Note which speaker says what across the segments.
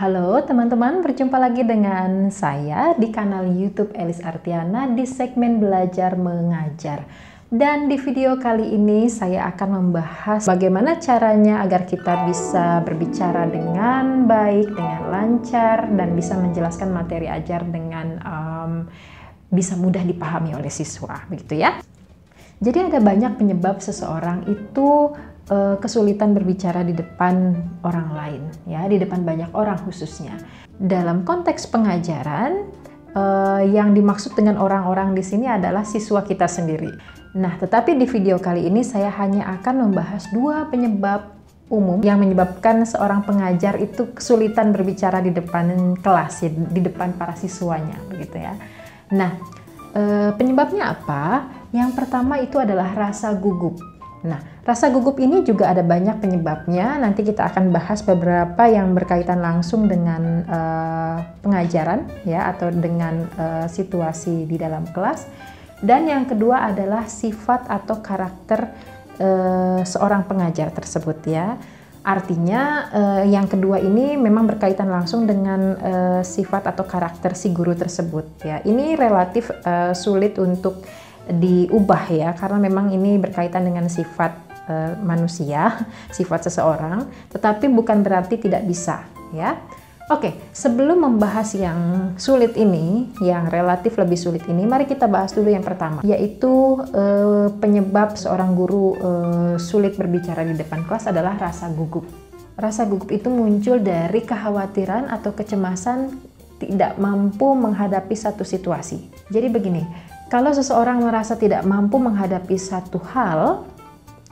Speaker 1: Halo teman-teman, berjumpa lagi dengan saya di kanal YouTube Elis Artiana di segmen Belajar Mengajar. Dan di video kali ini saya akan membahas bagaimana caranya agar kita bisa berbicara dengan baik, dengan lancar, dan bisa menjelaskan materi ajar dengan bisa mudah dipahami oleh siswa, begitu ya. Jadi ada banyak penyebab seseorang itu kesulitan berbicara di depan orang lain, ya, di depan banyak orang khususnya. Dalam konteks pengajaran, yang dimaksud dengan orang-orang di sini adalah siswa kita sendiri. Nah, tetapi di video kali ini saya hanya akan membahas dua penyebab umum yang menyebabkan seorang pengajar itu kesulitan berbicara di depan kelas, ya, di depan para siswanya, begitu ya. Nah, penyebabnya apa? Yang pertama itu adalah rasa gugup. Nah, rasa gugup ini juga ada banyak penyebabnya. Nanti kita akan bahas beberapa yang berkaitan langsung dengan pengajaran, ya, atau dengan situasi di dalam kelas. Dan yang kedua adalah sifat atau karakter seorang pengajar tersebut, ya. Artinya yang kedua ini memang berkaitan langsung dengan sifat atau karakter si guru tersebut, ya. Ini relatif sulit untuk diubah, ya, karena memang ini berkaitan dengan sifat manusia, sifat seseorang, tetapi bukan berarti tidak bisa, ya. Oke, sebelum membahas yang sulit ini, yang relatif lebih sulit ini, mari kita bahas dulu yang pertama, yaitu penyebab seorang guru sulit berbicara di depan kelas adalah rasa gugup. Rasa gugup itu muncul dari kekhawatiran atau kecemasan tidak mampu menghadapi satu situasi. Jadi begini, kalau seseorang merasa tidak mampu menghadapi satu hal,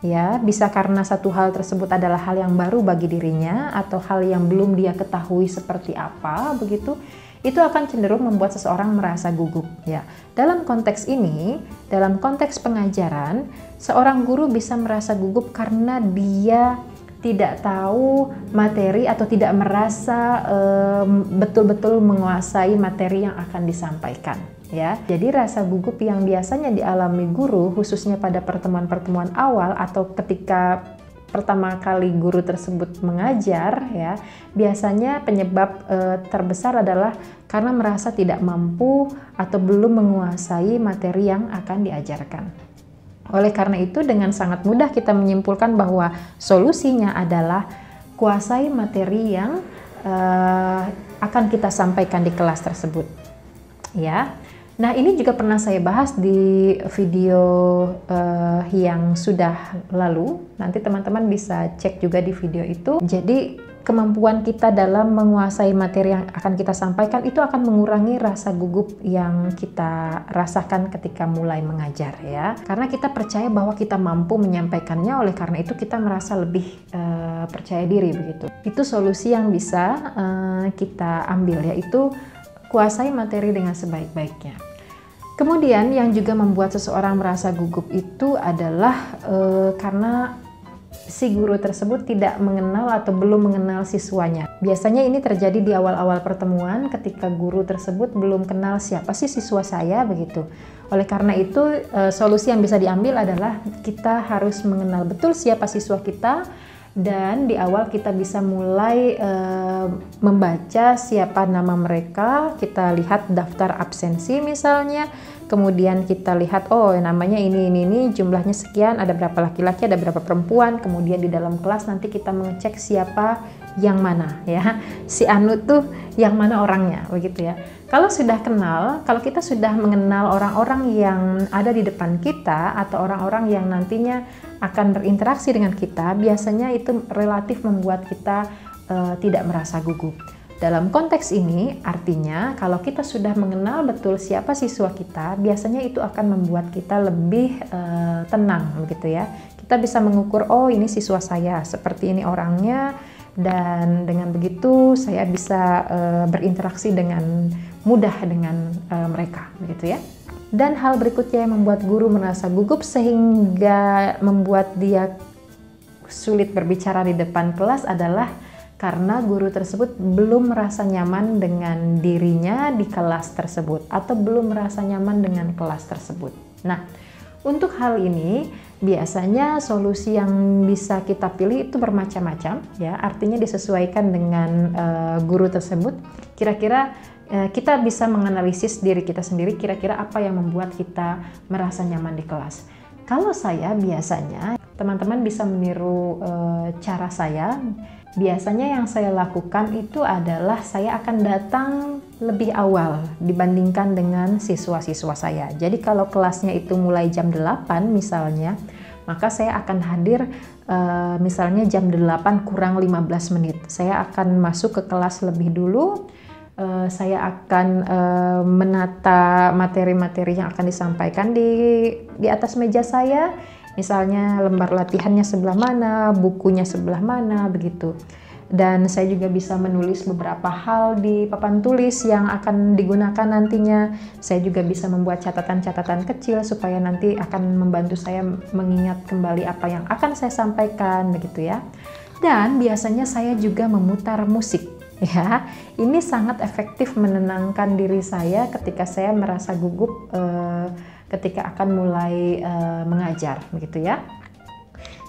Speaker 1: ya, bisa karena satu hal tersebut adalah hal yang baru bagi dirinya atau hal yang belum dia ketahui seperti apa, begitu, itu akan cenderung membuat seseorang merasa gugup, ya. Dalam konteks ini, dalam konteks pengajaran, seorang guru bisa merasa gugup karena dia tidak tahu materi atau tidak merasa betul-betul menguasai materi yang akan disampaikan, ya. Jadi rasa gugup yang biasanya dialami guru khususnya pada pertemuan-pertemuan awal atau ketika pertama kali guru tersebut mengajar, ya, biasanya penyebab terbesar adalah karena merasa tidak mampu atau belum menguasai materi yang akan diajarkan. Oleh karena itu, dengan sangat mudah kita menyimpulkan bahwa solusinya adalah kuasai materi yang akan kita sampaikan di kelas tersebut, ya. Nah, ini juga pernah saya bahas di video yang sudah lalu. Nanti teman-teman bisa cek juga di video itu. Jadi kemampuan kita dalam menguasai materi yang akan kita sampaikan itu akan mengurangi rasa gugup yang kita rasakan ketika mulai mengajar, ya. Karena kita percaya bahwa kita mampu menyampaikannya, oleh karena itu kita merasa lebih percaya diri, begitu. Itu solusi yang bisa kita ambil, yaitu kuasai materi dengan sebaik-baiknya. Kemudian yang juga membuat seseorang merasa gugup itu adalah karena si guru tersebut tidak mengenal atau belum mengenal siswanya. Biasanya ini terjadi di awal-awal pertemuan ketika guru tersebut belum kenal siapa sih siswa saya, begitu. Oleh karena itu solusi yang bisa diambil adalah kita harus mengenal betul siapa siswa kita, dan di awal kita bisa mulai membaca siapa nama mereka. Kita lihat daftar absensi misalnya, kemudian kita lihat, oh namanya ini, jumlahnya sekian, ada berapa laki-laki, ada berapa perempuan. Kemudian di dalam kelas nanti kita mengecek siapa yang mana, ya, si Anu tuh yang mana orangnya, begitu ya. Kalau sudah kenal, kalau kita sudah mengenal orang-orang yang ada di depan kita atau orang-orang yang nantinya akan berinteraksi dengan kita, biasanya itu relatif membuat kita tidak merasa gugup. Dalam konteks ini, artinya kalau kita sudah mengenal betul siapa siswa kita, biasanya itu akan membuat kita lebih tenang, begitu ya. Kita bisa mengukur, oh ini siswa saya, seperti ini orangnya, dan dengan begitu saya bisa berinteraksi dengan mudah dengan mereka, begitu ya. Dan hal berikutnya yang membuat guru merasa gugup sehingga membuat dia sulit berbicara di depan kelas adalah karena guru tersebut belum merasa nyaman dengan dirinya di kelas tersebut atau belum merasa nyaman dengan kelas tersebut. Nah, Untuk hal ini, biasanya solusi yang bisa kita pilih itu bermacam-macam, ya. Artinya disesuaikan dengan guru tersebut. Kira-kira kita bisa menganalisis diri kita sendiri, kira-kira apa yang membuat kita merasa nyaman di kelas. Kalau saya biasanya, teman-teman bisa meniru cara saya. Biasanya yang saya lakukan itu adalah saya akan datang lebih awal dibandingkan dengan siswa-siswa saya. Jadi kalau kelasnya itu mulai jam 8 misalnya, maka saya akan hadir misalnya jam 8 kurang 15 menit. Saya akan masuk ke kelas lebih dulu. Saya akan menata materi-materi yang akan disampaikan di atas meja saya. Misalnya lembar latihannya sebelah mana, bukunya sebelah mana, begitu. Dan saya juga bisa menulis beberapa hal di papan tulis yang akan digunakan nantinya. Saya juga bisa membuat catatan-catatan kecil supaya nanti akan membantu saya mengingat kembali apa yang akan saya sampaikan, begitu ya. Dan biasanya saya juga memutar musik. Ya, ini sangat efektif menenangkan diri saya ketika saya merasa gugup ketika akan mulai mengajar, begitu ya.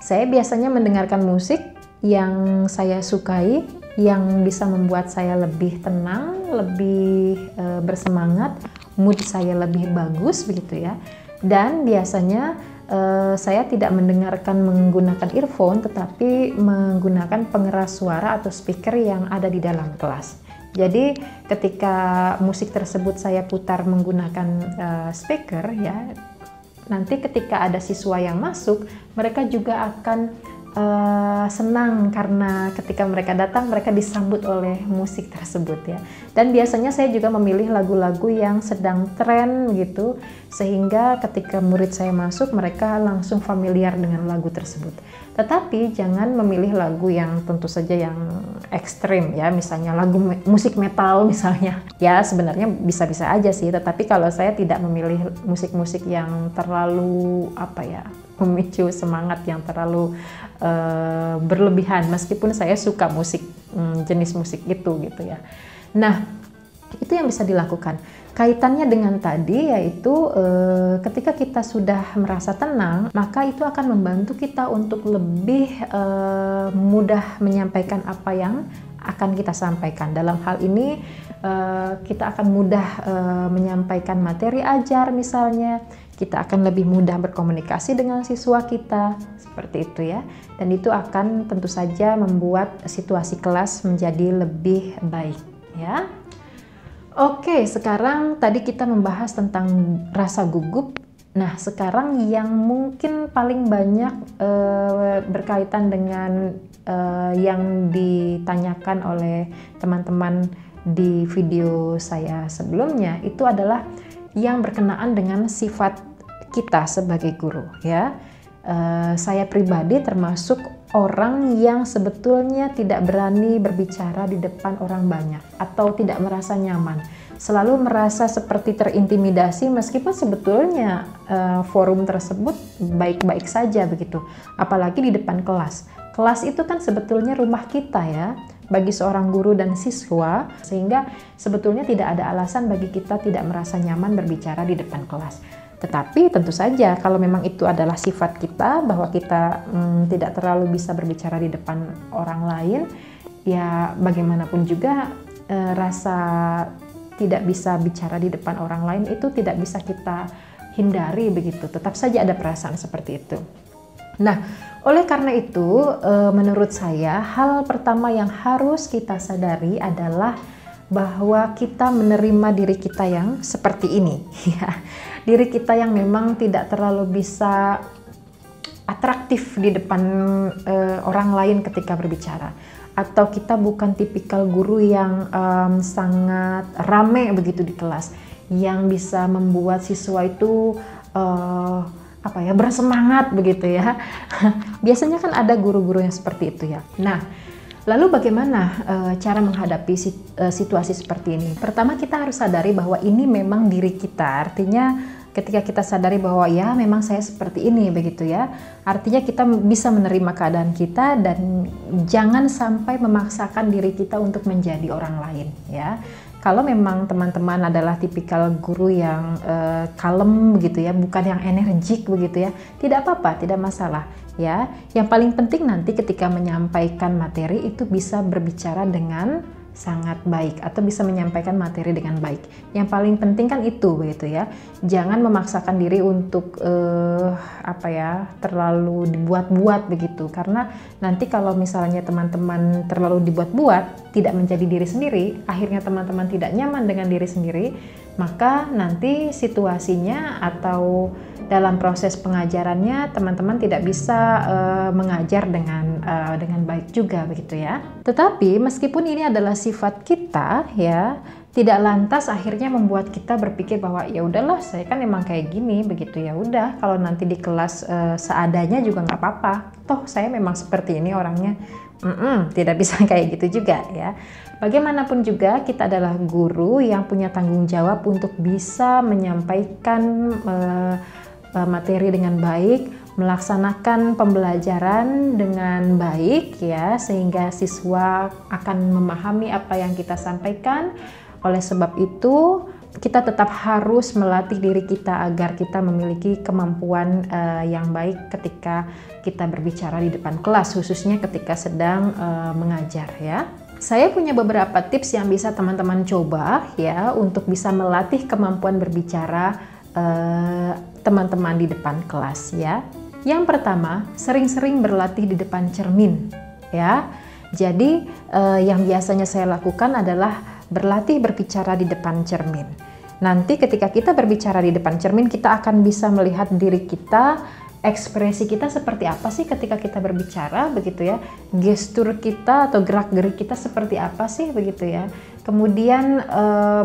Speaker 1: Saya biasanya mendengarkan musik yang saya sukai, yang bisa membuat saya lebih tenang, lebih bersemangat, mood saya lebih bagus, begitu ya. Dan biasanya saya tidak mendengarkan menggunakan earphone, tetapi menggunakan pengeras suara atau speaker yang ada di dalam kelas. Jadi ketika musik tersebut saya putar menggunakan speaker, ya, nanti ketika ada siswa yang masuk, mereka juga akan senang karena ketika mereka datang mereka disambut oleh musik tersebut, ya. Dan biasanya saya juga memilih lagu-lagu yang sedang tren gitu, sehingga ketika murid saya masuk mereka langsung familiar dengan lagu tersebut. Tetapi jangan memilih lagu yang tentu saja yang ekstrim, ya, misalnya lagu musik metal misalnya. Ya sebenarnya bisa-bisa aja sih, tetapi kalau saya tidak memilih musik-musik yang terlalu memicu semangat, yang terlalu berlebihan, meskipun saya suka musik jenis musik itu gitu ya. Nah, itu yang bisa dilakukan. Kaitannya dengan tadi yaitu ketika kita sudah merasa tenang, maka itu akan membantu kita untuk lebih mudah menyampaikan apa yang akan kita sampaikan. Dalam hal ini kita akan mudah menyampaikan materi ajar misalnya, kita akan lebih mudah berkomunikasi dengan siswa kita, seperti itu ya. Dan itu akan tentu saja membuat situasi kelas menjadi lebih baik, ya. Oke, sekarang tadi kita membahas tentang rasa gugup. Nah, sekarang yang mungkin paling banyak berkaitan dengan yang ditanyakan oleh teman-teman di video saya sebelumnya, itu adalah yang berkenaan dengan sifat kita sebagai guru, ya. Saya pribadi termasuk orang yang sebetulnya tidak berani berbicara di depan orang banyak atau tidak merasa nyaman, selalu merasa seperti terintimidasi meskipun sebetulnya forum tersebut baik-baik saja begitu, apalagi di depan kelas. Kelas itu kan sebetulnya rumah kita, ya, bagi seorang guru dan siswa, sehingga sebetulnya tidak ada alasan bagi kita tidak merasa nyaman berbicara di depan kelas. Tetapi tentu saja kalau memang itu adalah sifat kita, bahwa kita tidak terlalu bisa berbicara di depan orang lain, ya bagaimanapun juga rasa tidak bisa bicara di depan orang lain itu tidak bisa kita hindari begitu. Tetap saja ada perasaan seperti itu. Nah, oleh karena itu menurut saya hal pertama yang harus kita sadari adalah bahwa kita menerima diri kita yang seperti ini, ya. Diri kita yang memang tidak terlalu bisa atraktif di depan orang lain ketika berbicara, atau kita bukan tipikal guru yang sangat rame begitu di kelas, yang bisa membuat siswa itu bersemangat begitu ya. Biasanya kan ada guru-guru yang seperti itu ya. Nah, lalu bagaimana cara menghadapi situasi seperti ini? Pertama, kita harus sadari bahwa ini memang diri kita. Artinya ketika kita sadari bahwa ya memang saya seperti ini begitu ya, artinya kita bisa menerima keadaan kita dan jangan sampai memaksakan diri kita untuk menjadi orang lain, ya. Kalau memang teman-teman adalah tipikal guru yang kalem begitu ya, bukan yang energik begitu ya, tidak apa-apa, tidak masalah ya. Yang paling penting nanti ketika menyampaikan materi itu bisa berbicara dengan sangat baik atau bisa menyampaikan materi dengan baik. Yang paling penting kan itu begitu ya. Jangan memaksakan diri untuk terlalu dibuat-buat begitu, karena nanti kalau misalnya teman-teman terlalu dibuat-buat, tidak menjadi diri sendiri, akhirnya teman-teman tidak nyaman dengan diri sendiri, maka nanti situasinya atau dalam proses pengajarannya teman-teman tidak bisa mengajar dengan baik juga begitu ya. Tetapi meskipun ini adalah sifat kita ya, tidak lantas akhirnya membuat kita berpikir bahwa ya udahlah, saya kan emang kayak gini begitu, ya udah kalau nanti di kelas seadanya juga nggak apa-apa, toh saya memang seperti ini orangnya. Tidak bisa kayak gitu juga ya. Bagaimanapun juga kita adalah guru yang punya tanggung jawab untuk bisa menyampaikan materi dengan baik, melaksanakan pembelajaran dengan baik ya, sehingga siswa akan memahami apa yang kita sampaikan. Oleh sebab itu kita tetap harus melatih diri kita agar kita memiliki kemampuan yang baik ketika kita berbicara di depan kelas, khususnya ketika sedang mengajar ya. Saya punya beberapa tips yang bisa teman-teman coba ya untuk bisa melatih kemampuan berbicara teman-teman di depan kelas ya. Yang pertama, sering-sering berlatih di depan cermin ya. Jadi yang biasanya saya lakukan adalah berlatih berbicara di depan cermin. Nanti ketika kita berbicara di depan cermin, kita akan bisa melihat diri kita, ekspresi kita seperti apa sih ketika kita berbicara begitu ya. Gestur kita atau gerak-gerik kita seperti apa sih begitu ya. Kemudian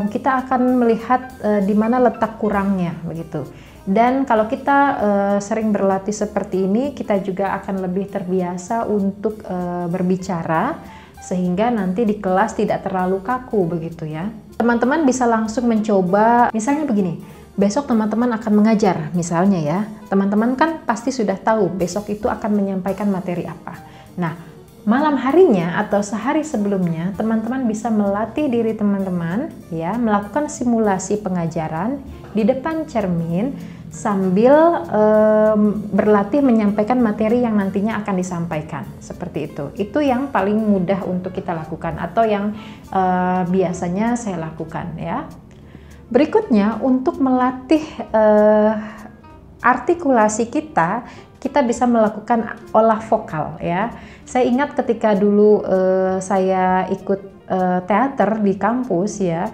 Speaker 1: kita akan melihat di mana letak kurangnya begitu. Dan kalau kita sering berlatih seperti ini, kita juga akan lebih terbiasa untuk berbicara, sehingga nanti di kelas tidak terlalu kaku begitu ya. Teman-teman bisa langsung mencoba, misalnya begini, besok teman-teman akan mengajar misalnya ya. Teman-teman kan pasti sudah tahu besok itu akan menyampaikan materi apa. Nah, malam harinya atau sehari sebelumnya teman-teman bisa melatih diri teman-teman ya, melakukan simulasi pengajaran di depan cermin sambil berlatih menyampaikan materi yang nantinya akan disampaikan, seperti itu. Itu yang paling mudah untuk kita lakukan atau yang biasanya saya lakukan ya. Berikutnya, untuk melatih artikulasi kita bisa melakukan olah vokal ya. Saya ingat ketika dulu saya ikut teater di kampus ya,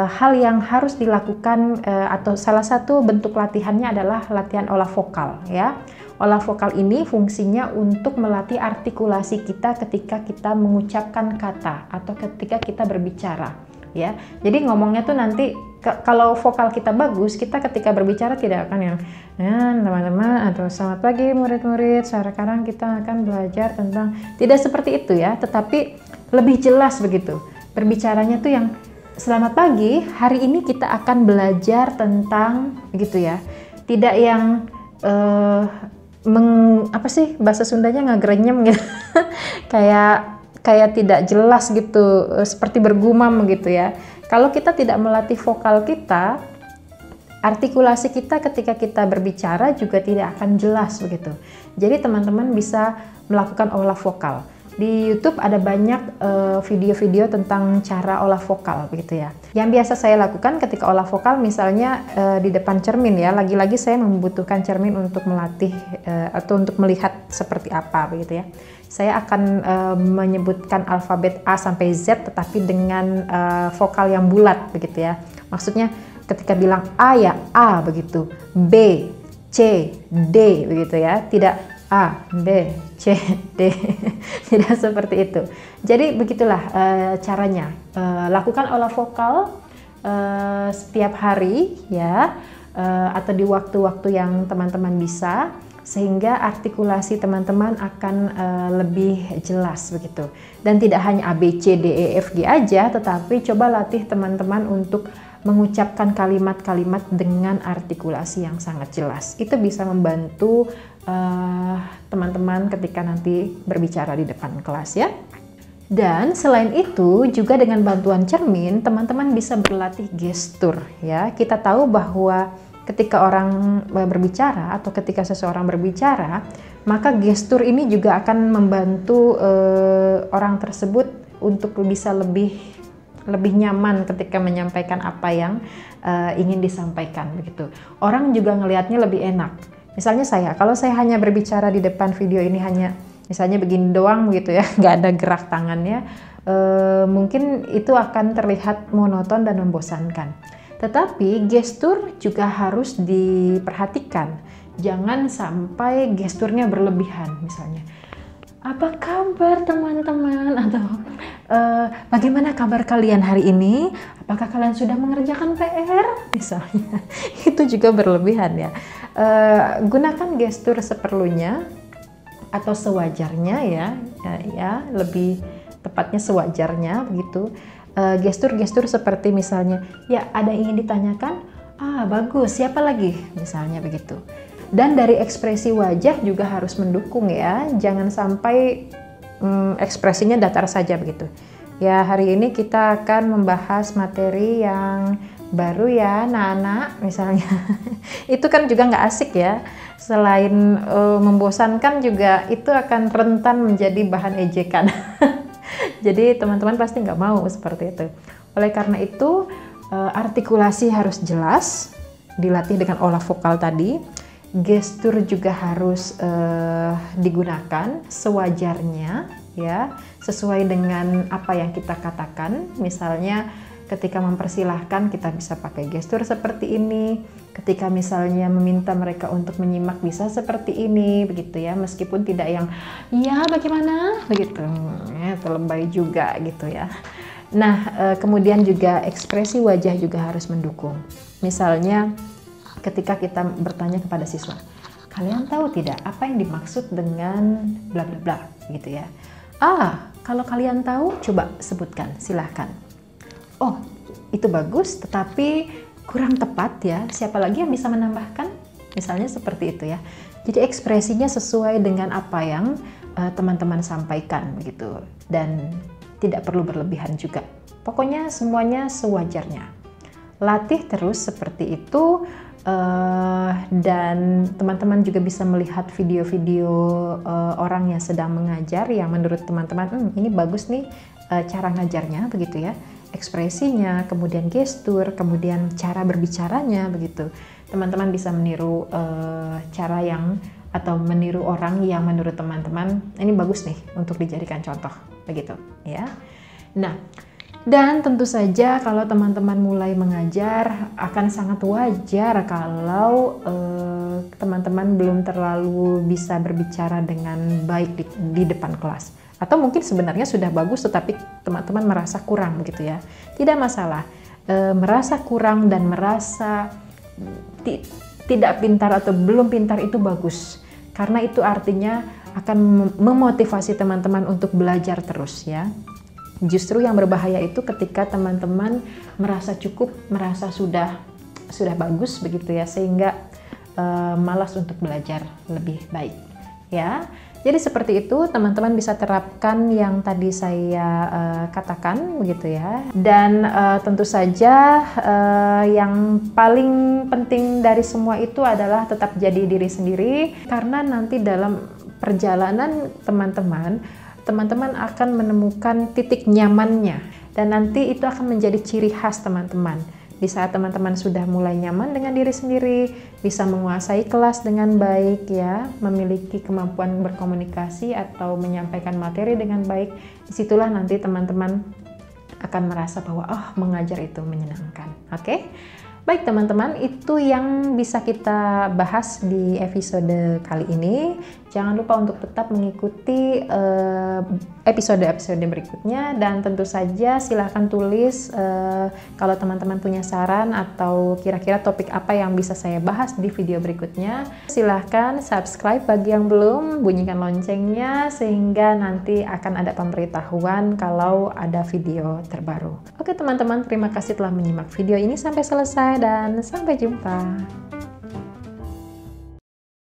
Speaker 1: hal yang harus dilakukan atau salah satu bentuk latihannya adalah latihan olah vokal ya. Olah vokal ini fungsinya untuk melatih artikulasi kita ketika kita mengucapkan kata atau ketika kita berbicara ya. Jadi ngomongnya tuh nanti kalau vokal kita bagus, kita ketika berbicara tidak akan yang teman-teman atau selamat pagi murid-murid, sekarang kita akan belajar tentang, tidak seperti itu ya, tetapi lebih jelas begitu. Berbicaranya tuh yang selamat pagi, hari ini kita akan belajar tentang gitu ya. Tidak yang apa sih bahasa Sundanya, ngagrenyem gitu. kayak tidak jelas gitu, seperti bergumam gitu ya. Kalau kita tidak melatih vokal kita, artikulasi kita ketika kita berbicara juga tidak akan jelas begitu. Jadi teman-teman bisa melakukan olah vokal. Di YouTube ada banyak video-video tentang cara olah vokal begitu ya. Yang biasa saya lakukan ketika olah vokal misalnya di depan cermin ya. Lagi-lagi saya membutuhkan cermin untuk melatih atau untuk melihat seperti apa begitu ya. Saya akan menyebutkan alfabet A sampai Z tetapi dengan vokal yang bulat begitu ya. Maksudnya ketika bilang A ya A begitu, B, C, D begitu ya. Tidak A, B, C, D. Tidak seperti itu. Jadi begitulah caranya. Lakukan olah vokal setiap hari ya, atau di waktu-waktu yang teman-teman bisa, sehingga artikulasi teman-teman akan lebih jelas begitu. Dan tidak hanya A, B, C, D, E, F, G aja, tetapi coba latih teman-teman untuk mengucapkan kalimat-kalimat dengan artikulasi yang sangat jelas. Itu bisa membantu teman-teman ketika nanti berbicara di depan kelas ya. Dan selain itu juga dengan bantuan cermin teman-teman bisa berlatih gestur ya. Kita tahu bahwa ketika orang berbicara atau ketika seseorang berbicara, maka gestur ini juga akan membantu orang tersebut untuk bisa lebih nyaman ketika menyampaikan apa yang ingin disampaikan begitu. Orang juga ngelihatnya lebih enak. Misalnya kalau saya hanya berbicara di depan video ini hanya misalnya begini doang gitu ya, nggak ada gerak tangannya, mungkin itu akan terlihat monoton dan membosankan. Tetapi gestur juga harus diperhatikan. Jangan sampai gesturnya berlebihan, misalnya apa kabar teman-teman, atau bagaimana kabar kalian hari ini, apakah kalian sudah mengerjakan PR misalnya. Itu juga berlebihan ya. Gunakan gestur seperlunya atau sewajarnya ya, lebih tepatnya sewajarnya begitu. Gestur-gestur seperti misalnya ya ada yang ingin ditanyakan, bagus, siapa lagi misalnya begitu. Dan dari ekspresi wajah juga harus mendukung ya, jangan sampai ekspresinya datar saja begitu. Ya, hari ini kita akan membahas materi yang baru ya, anak-anak misalnya. Itu kan juga nggak asik ya. Selain membosankan juga itu akan rentan menjadi bahan ejekan. Jadi teman-teman pasti nggak mau seperti itu. Oleh karena itu artikulasi harus jelas, dilatih dengan olah vokal tadi. Gestur juga harus digunakan sewajarnya ya, sesuai dengan apa yang kita katakan. Misalnya ketika mempersilahkan kita bisa pakai gestur seperti ini, ketika misalnya meminta mereka untuk menyimak bisa seperti ini begitu ya, meskipun tidak yang ya bagaimana begitu ya, lebay juga gitu ya. Nah kemudian juga ekspresi wajah juga harus mendukung. Misalnya ketika kita bertanya kepada siswa, kalian tahu tidak apa yang dimaksud dengan bla bla bla gitu ya. Kalau kalian tahu coba sebutkan, silahkan. Oh, itu bagus, tetapi kurang tepat ya. Siapa lagi yang bisa menambahkan? Misalnya seperti itu ya. Jadi ekspresinya sesuai dengan apa yang teman-teman sampaikan begitu. Dan tidak perlu berlebihan juga. Pokoknya semuanya sewajarnya. Latih terus seperti itu. Dan teman-teman juga bisa melihat video-video orang yang sedang mengajar yang menurut teman-teman ini bagus nih cara ngajarnya begitu ya, ekspresinya, kemudian gestur, kemudian cara berbicaranya begitu. Teman-teman bisa meniru cara yang atau meniru orang yang menurut teman-teman ini bagus nih untuk dijadikan contoh begitu ya. Nah, dan tentu saja kalau teman-teman mulai mengajar akan sangat wajar kalau teman-teman belum terlalu bisa berbicara dengan baik di depan kelas. Atau mungkin sebenarnya sudah bagus tetapi teman-teman merasa kurang begitu ya. Tidak masalah, merasa kurang dan merasa tidak pintar atau belum pintar itu bagus. Karena itu artinya akan memotivasi teman-teman untuk belajar terus ya. Justru yang berbahaya itu ketika teman-teman merasa cukup, merasa sudah bagus begitu ya, sehingga malas untuk belajar lebih baik ya. Jadi seperti itu teman-teman bisa terapkan yang tadi saya katakan begitu ya. Dan tentu saja yang paling penting dari semua itu adalah tetap jadi diri sendiri, karena nanti dalam perjalanan teman-teman akan menemukan titik nyamannya, dan nanti itu akan menjadi ciri khas teman-teman. Di saat teman-teman sudah mulai nyaman dengan diri sendiri, bisa menguasai kelas dengan baik ya, memiliki kemampuan berkomunikasi atau menyampaikan materi dengan baik, disitulah nanti teman-teman akan merasa bahwa mengajar itu menyenangkan. Oke? Baik teman-teman, itu yang bisa kita bahas di episode kali ini. Jangan lupa untuk tetap mengikuti episode-episode berikutnya, dan tentu saja silahkan tulis kalau teman-teman punya saran atau kira-kira topik apa yang bisa saya bahas di video berikutnya. Silahkan subscribe bagi yang belum, bunyikan loncengnya sehingga nanti akan ada pemberitahuan kalau ada video terbaru. Oke teman-teman, terima kasih telah menyimak video ini sampai selesai dan sampai jumpa.